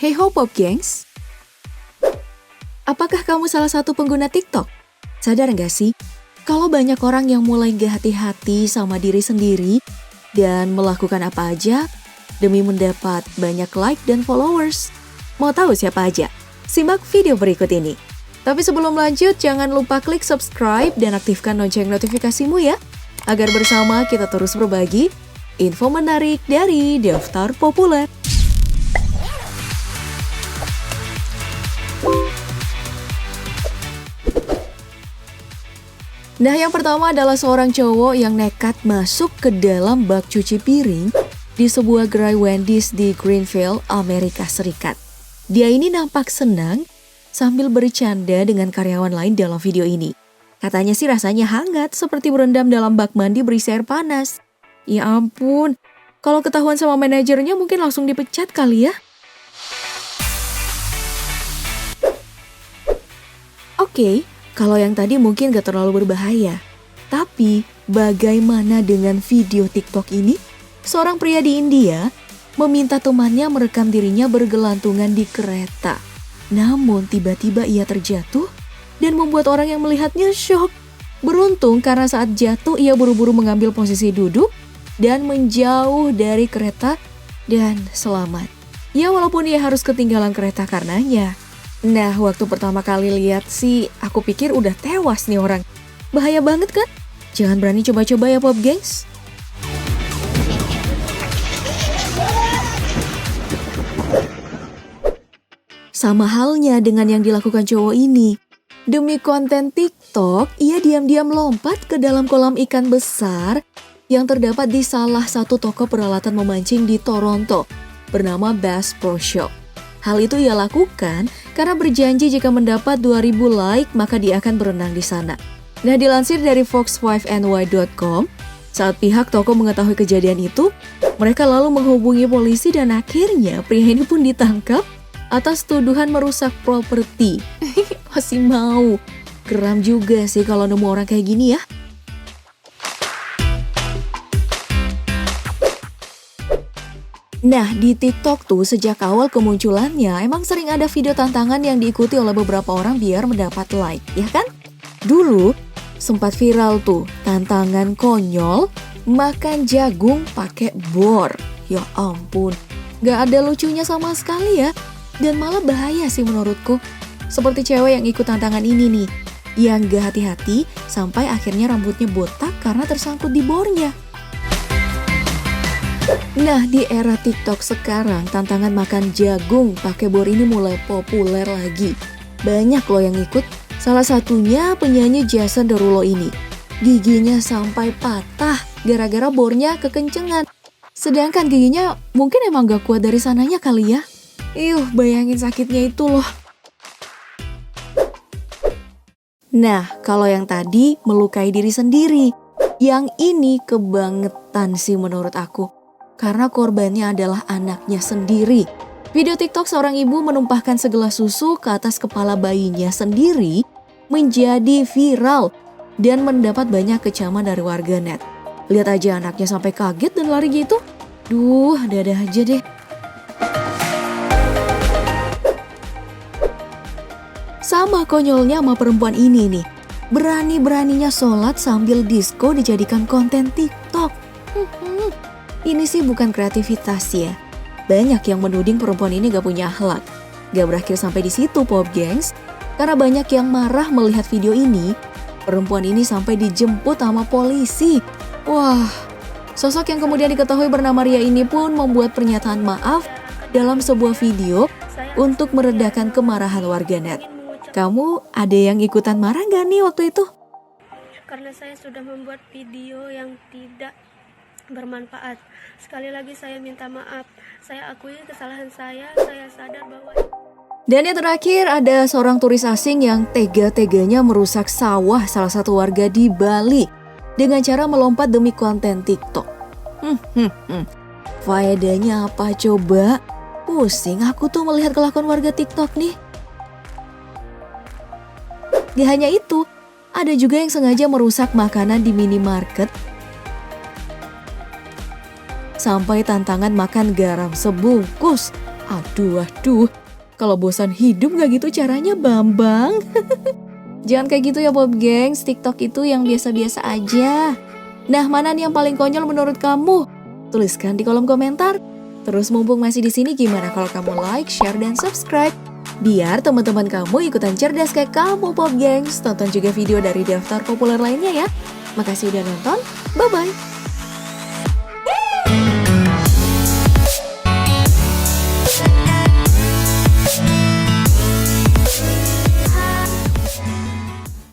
Hey ho Pop Gengs, apakah kamu salah satu pengguna TikTok? Sadar nggak sih, kalau banyak orang yang mulai gak hati-hati sama diri sendiri dan melakukan apa aja demi mendapat banyak like dan followers. Mau tahu siapa aja? Simak video berikut ini. Tapi sebelum lanjut, jangan lupa klik subscribe dan aktifkan lonceng notifikasimu ya, agar bersama kita terus berbagi info menarik dari Daftar Populer. Nah, yang pertama adalah seorang cowok yang nekat masuk ke dalam bak cuci piring di sebuah gerai Wendy's di Greenville, Amerika Serikat. Dia ini nampak senang sambil bercanda dengan karyawan lain dalam video ini. Katanya sih rasanya hangat seperti berendam dalam bak mandi berisi air panas. Ya ampun, kalau ketahuan sama manajernya mungkin langsung dipecat kali ya. Oke. Kalau yang tadi mungkin gak terlalu berbahaya. Tapi bagaimana dengan video TikTok ini? Seorang pria di India meminta temannya merekam dirinya bergelantungan di kereta. Namun tiba-tiba ia terjatuh dan membuat orang yang melihatnya syok. Beruntung karena saat jatuh ia buru-buru mengambil posisi duduk dan menjauh dari kereta dan selamat. Ya walaupun ia harus ketinggalan kereta karenanya. Nah, waktu pertama kali lihat sih, aku pikir udah tewas nih orang. Bahaya banget kan? Jangan berani coba-coba ya Pop Gengs. Sama halnya dengan yang dilakukan cowok ini. Demi konten TikTok, ia diam-diam lompat ke dalam kolam ikan besar yang terdapat di salah satu toko peralatan memancing di Toronto, bernama Bass Pro Shop. Hal itu ia lakukan karena berjanji jika mendapat 2.000 like maka dia akan berenang di sana. Nah, dilansir dari fox5ny.com, saat pihak toko mengetahui kejadian itu, mereka lalu menghubungi polisi dan akhirnya pria ini pun ditangkap atas tuduhan merusak properti. Masih mau. Geram juga sih kalau nemu orang kayak gini ya. Nah, di TikTok tuh sejak awal kemunculannya emang sering ada video tantangan yang diikuti oleh beberapa orang biar mendapat like, ya kan? Dulu sempat viral tuh tantangan konyol makan jagung pakai bor. Ya ampun, gak ada lucunya sama sekali ya. Dan malah bahaya sih menurutku. Seperti cewek yang ikut tantangan ini nih, yang gak hati-hati sampai akhirnya rambutnya botak karena tersangkut di bornya. Nah, di era TikTok sekarang, tantangan makan jagung pakai bor ini mulai populer lagi. Banyak loh yang ikut, salah satunya penyanyi Jason Derulo ini. Giginya sampai patah gara-gara bornya kekencengan. Sedangkan giginya mungkin emang gak kuat dari sananya kali ya. Bayangin sakitnya itu loh. Nah, kalau yang tadi melukai diri sendiri, yang ini kebangetan sih menurut aku. Karena korbannya adalah anaknya sendiri. Video TikTok seorang ibu menumpahkan segelas susu ke atas kepala bayinya sendiri menjadi viral dan mendapat banyak kecaman dari warganet. Lihat aja anaknya sampai kaget dan lari gitu. Duh, ada-ada aja deh. Sama konyolnya sama perempuan ini nih. Berani-beraninya sholat sambil disco dijadikan konten TikTok. Ini sih bukan kreativitas ya. Banyak yang menuding perempuan ini gak punya akhlak. Gak berakhir sampai di situ Pop Gengs. Karena banyak yang marah melihat video ini. Perempuan ini sampai dijemput sama polisi. Wah, sosok yang kemudian diketahui bernama Ria ini pun membuat pernyataan maaf dalam sebuah video untuk meredakan kemarahan warganet. Kamu ada yang ikutan marah gak nih waktu itu? Karena saya sudah membuat video yang tidak bermanfaat. Sekali lagi saya minta maaf. Saya akui kesalahan saya sadar bahwa... Dan yang terakhir ada seorang turis asing yang tega-teganya merusak sawah salah satu warga di Bali dengan cara melompat demi konten TikTok. Faedahnya apa coba? Pusing aku tuh melihat kelakuan warga TikTok nih. Gak hanya itu, ada juga yang sengaja merusak makanan di minimarket sampai tantangan makan garam sebungkus. Aduh. Kalau bosan hidup gak gitu caranya, Bambang? Jangan kayak gitu ya, Bob Gengs. TikTok itu yang biasa-biasa aja. Nah, mana nih yang paling konyol menurut kamu? Tuliskan di kolom komentar. Terus mumpung masih di sini, gimana kalau kamu like, share, dan subscribe? Biar teman-teman kamu ikutan cerdas kayak kamu, Bob Gengs. Tonton juga video dari daftar populer lainnya ya. Makasih udah nonton. Bye-bye.